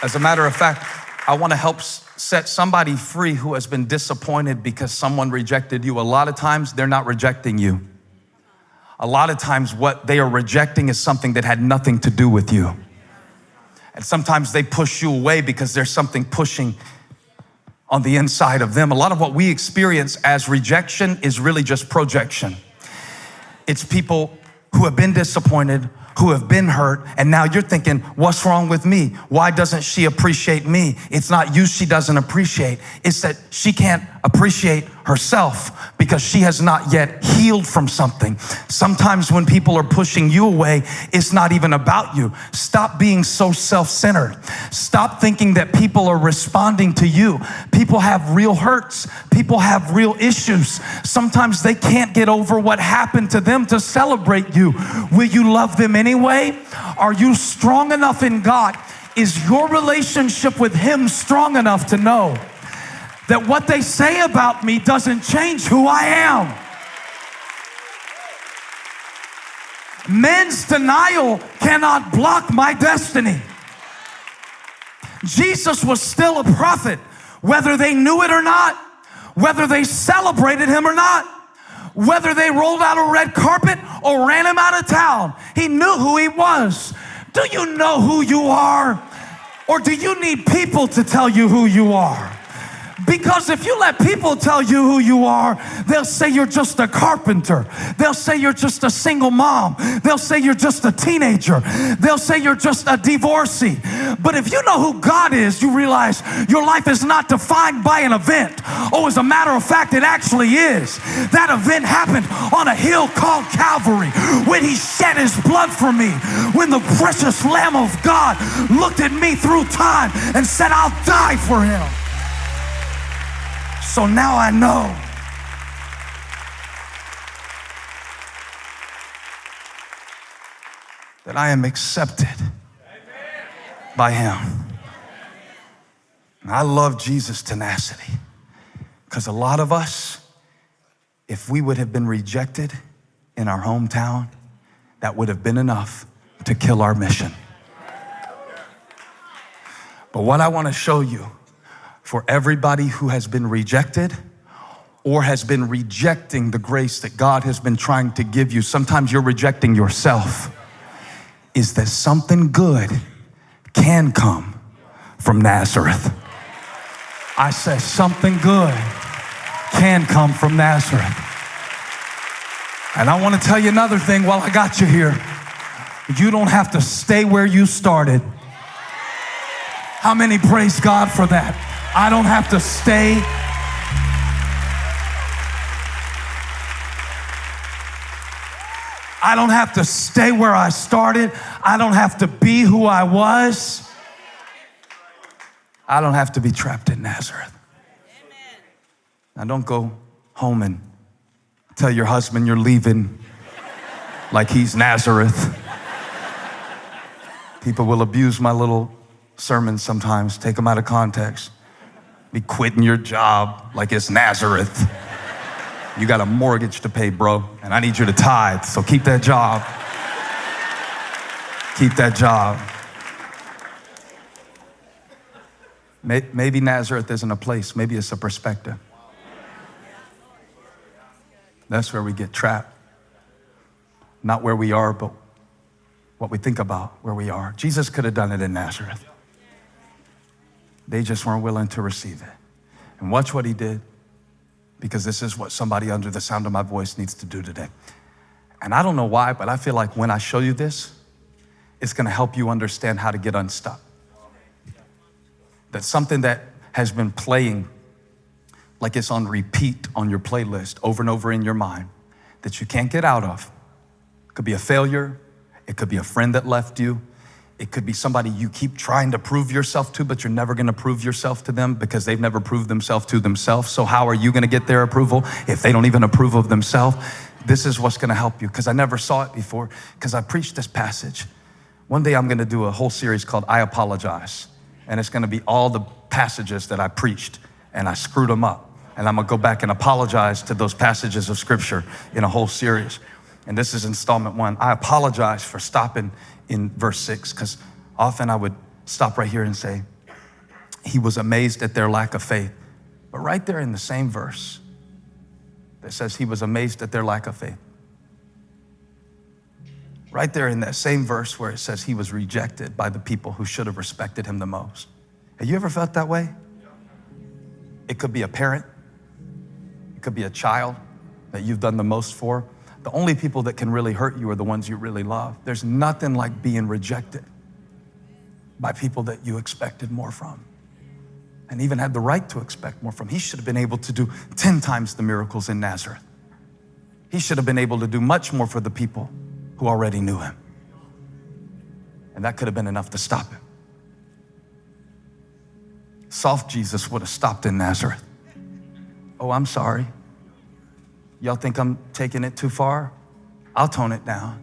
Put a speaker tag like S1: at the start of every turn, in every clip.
S1: As a matter of fact, I want to help set somebody free who has been disappointed because someone rejected you. A lot of times they're not rejecting you. A lot of times what they are rejecting is something that had nothing to do with you. And sometimes they push you away because there's something pushing on the inside of them. A lot of what we experience as rejection is really just projection. It's people who have been disappointed, who have been hurt, and now you're thinking, what's wrong with me? Why doesn't she appreciate me? It's not you she doesn't appreciate. It's that she can't appreciate herself because she has not yet healed from something. Sometimes when people are pushing you away, it's not even about you. Stop being so self-centered. Stop thinking that people are responding to you. People have real hurts. People have real issues. Sometimes they can't get over what happened to them to celebrate you. Will you love them anyway? Are you strong enough in God? Is your relationship with Him strong enough to know that what they say about me doesn't change who I am? Men's denial cannot block my destiny. Jesus was still a prophet, whether they knew it or not, whether they celebrated Him or not, whether they rolled out a red carpet or ran Him out of town. He knew who He was. Do you know who you are? Or do you need people to tell you who you are? Because if you let people tell you who you are, they'll say you're just a carpenter. They'll say you're just a single mom. They'll say you're just a teenager. They'll say you're just a divorcee. But if you know who God is, you realize your life is not defined by an event. Oh, as a matter of fact, it actually is. That event happened on a hill called Calvary when He shed His blood for me, when the precious Lamb of God looked at me through time and said, I'll die for Him. So now I know that I am accepted by Him. And I love Jesus' tenacity, because a lot of us, if we would have been rejected in our hometown, that would have been enough to kill our mission. But what I want to show you, for everybody who has been rejected or has been rejecting the grace that God has been trying to give you, sometimes you're rejecting yourself, is that something good can come from Nazareth. I said something good can come from Nazareth. And I want to tell you another thing while I got you here. You don't have to stay where you started. How many praise God for that? I don't have to stay. I don't have to stay where I started. I don't have to be who I was. I don't have to be trapped in Nazareth. Now don't go home and tell your husband you're leaving like he's Nazareth. People will abuse my little sermons sometimes, take them out of context. Be quitting your job like it's Nazareth. You got a mortgage to pay, bro, and I need you to tithe, so keep that job. Keep that job. Maybe Nazareth isn't a place, maybe it's a perspective. That's where we get trapped. Not where we are, but what we think about where we are. Jesus could have done it in Nazareth. They just weren't willing to receive it. And watch what He did, because this is what somebody under the sound of my voice needs to do today. And I don't know why, but I feel like when I show you this, it's going to help you understand how to get unstuck. That's something that has been playing like it's on repeat on your playlist over and over in your mind that you can't get out of. It could be a failure. It could be a friend that left you. It could be somebody you keep trying to prove yourself to, but you're never going to prove yourself to them because they've never proved themselves to themselves. So how are you going to get their approval if they don't even approve of themselves? This is what's going to help you, because I never saw it before, because I preached this passage. One day I'm going to do a whole series called I Apologize, and it's going to be all the passages that I preached and I screwed them up, and I'm going to go back and apologize to those passages of Scripture in a whole series. And this is installment 1. I apologize for stopping in verse 6, because often I would stop right here and say, He was amazed at their lack of faith. But right there in the same verse that says he was amazed at their lack of faith, right there in that same verse where it says he was rejected by the people who should have respected him the most. Have you ever felt that way? It could be a parent. It could be a child that you've done the most for. The only people that can really hurt you are the ones you really love. There's nothing like being rejected by people that you expected more from and even had the right to expect more from. He should have been able to do 10 times the miracles in Nazareth. He should have been able to do much more for the people who already knew him. And that could have been enough to stop him. Soft Jesus would have stopped in Nazareth. Oh, I'm sorry. Y'all think I'm taking it too far? I'll tone it down.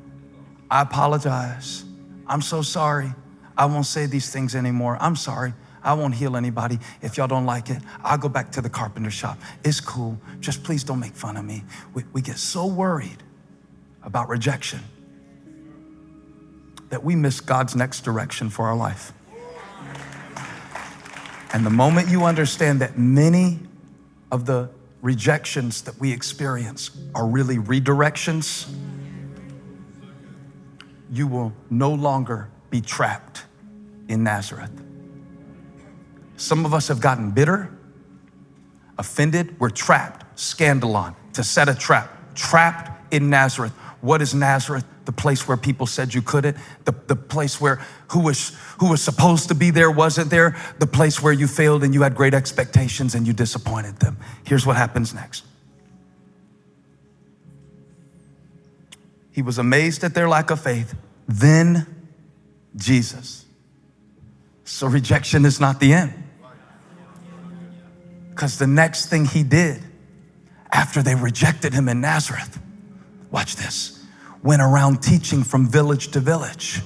S1: I apologize. I'm so sorry. I won't say these things anymore. I'm sorry. I won't heal anybody. If y'all don't like it, I'll go back to the carpenter shop. It's cool. Just please don't make fun of me. We get so worried about rejection that we miss God's next direction for our life. And the moment you understand that many of the rejections that we experience are really redirections, you will no longer be trapped in Nazareth. Some of us have gotten bitter, offended. We're trapped, scandalon, to set a trap, trapped in Nazareth. What is Nazareth? The place where people said you couldn't, the place where who was supposed to be there wasn't there, the place where you failed and you had great expectations and you disappointed them. Here's what happens next. He was amazed at their lack of faith. Then Jesus. So rejection is not the end. Because the next thing he did after they rejected him in Nazareth, watch this, went around teaching from village to village,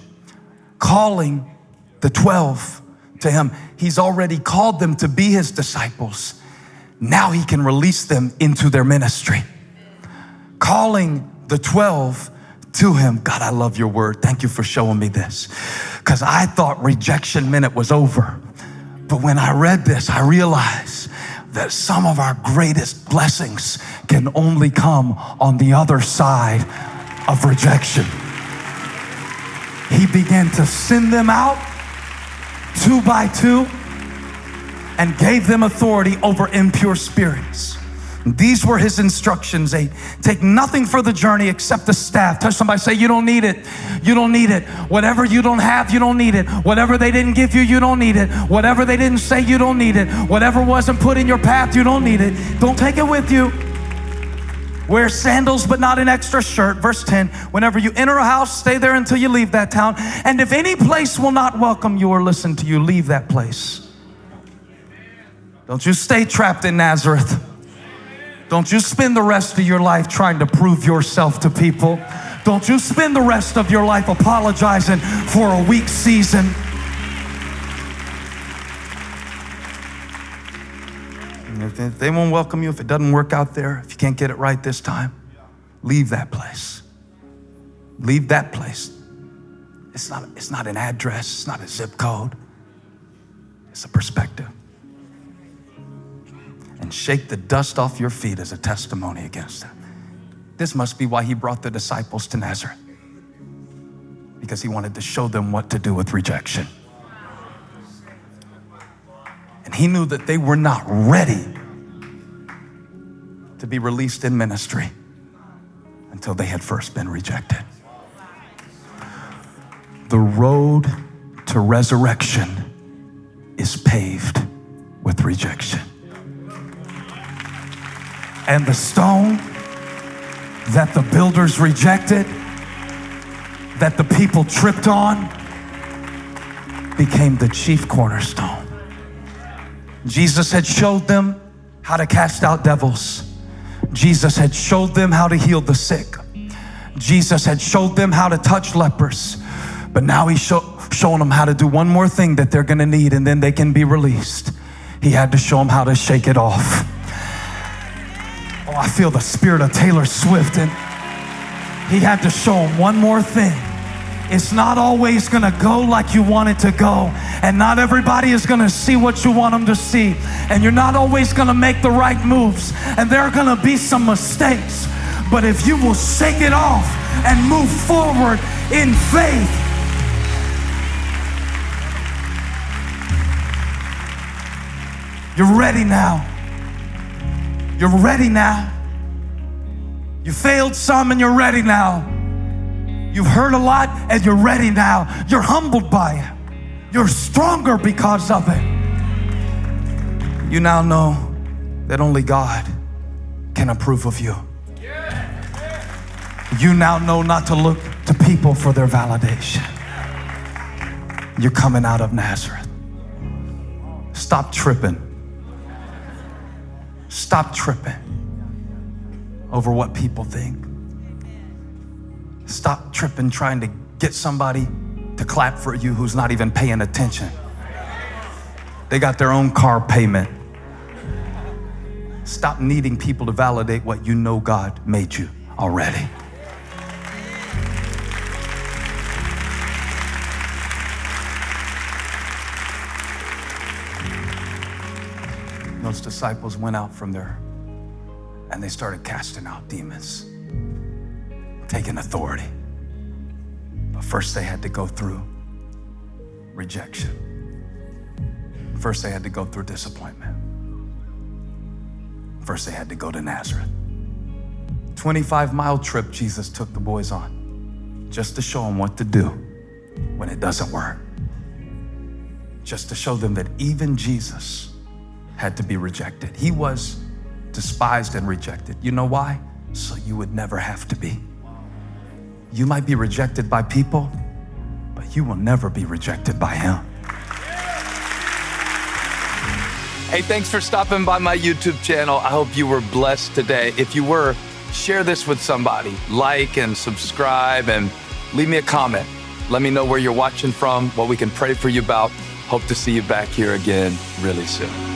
S1: calling the 12 to him. He's already called them to be his disciples. Now he can release them into their ministry. Calling the 12 to him. God, I love your word. Thank you for showing me this. Because I thought rejection meant it was over. But when I read this, I realized that some of our greatest blessings can only come on the other side of rejection. He began to send them out 2 by 2 and gave them authority over impure spirits. These were his instructions. They take nothing for the journey except the staff. Touch somebody, say, you don't need it. You don't need it. Whatever you don't have, you don't need it. Whatever they didn't give you, you don't need it. Whatever they didn't say, you don't need it. Whatever wasn't put in your path, you don't need it. Don't take it with you. Wear sandals, but not an extra shirt. Verse 10, whenever you enter a house, stay there until you leave that town. And if any place will not welcome you or listen to you, leave that place. Don't you stay trapped in Nazareth. Don't you spend the rest of your life trying to prove yourself to people. Don't you spend the rest of your life apologizing for a weak season. And if they won't welcome you, if it doesn't work out there, if you can't get it right this time, leave that place. Leave that place. It's not an address. It's not a zip code. It's a perspective. And shake the dust off your feet as a testimony against them. This must be why he brought the disciples to Nazareth, because he wanted to show them what to do with rejection. And he knew that they were not ready to be released in ministry until they had first been rejected. The road to resurrection is paved with rejection. And the stone that the builders rejected, that the people tripped on, became the chief cornerstone. Jesus had showed them how to cast out devils. Jesus had showed them how to heal the sick. Jesus had showed them how to touch lepers. But now he's showing them how to do one more thing that they're gonna need, and then they can be released. He had to show them how to shake it off. Oh, I feel the spirit of Taylor Swift, and he had to show them one more thing. It's not always gonna go like you want it to go. And not everybody is gonna see what you want them to see. And you're not always gonna make the right moves. And there are gonna be some mistakes. But if you will shake it off and move forward in faith, you're ready now. You're ready now. You failed some and you're ready now. You've heard a lot and you're ready now. You're humbled by it. You're stronger because of it. You now know that only God can approve of you. You now know not to look to people for their validation. You're coming out of Nazareth. Stop tripping. Stop tripping over what people think. Stop tripping trying to get somebody to clap for you who's not even paying attention. They got their own car payment. Stop needing people to validate what you know God made you already. Those disciples went out from there and they started casting out demons, taking authority. But first they had to go through rejection. First they had to go through disappointment. First they had to go to Nazareth. 25-mile trip Jesus took the boys on just to show them what to do when it doesn't work. Just to show them that even Jesus had to be rejected. He was despised and rejected. You know why? So you would never have to be. You might be rejected by people, but you will never be rejected by Him. Hey, thanks for stopping by my YouTube channel. I hope you were blessed today. If you were, share this with somebody. Like and subscribe and leave me a comment. Let me know where you're watching from, what we can pray for you about. Hope to see you back here again really soon.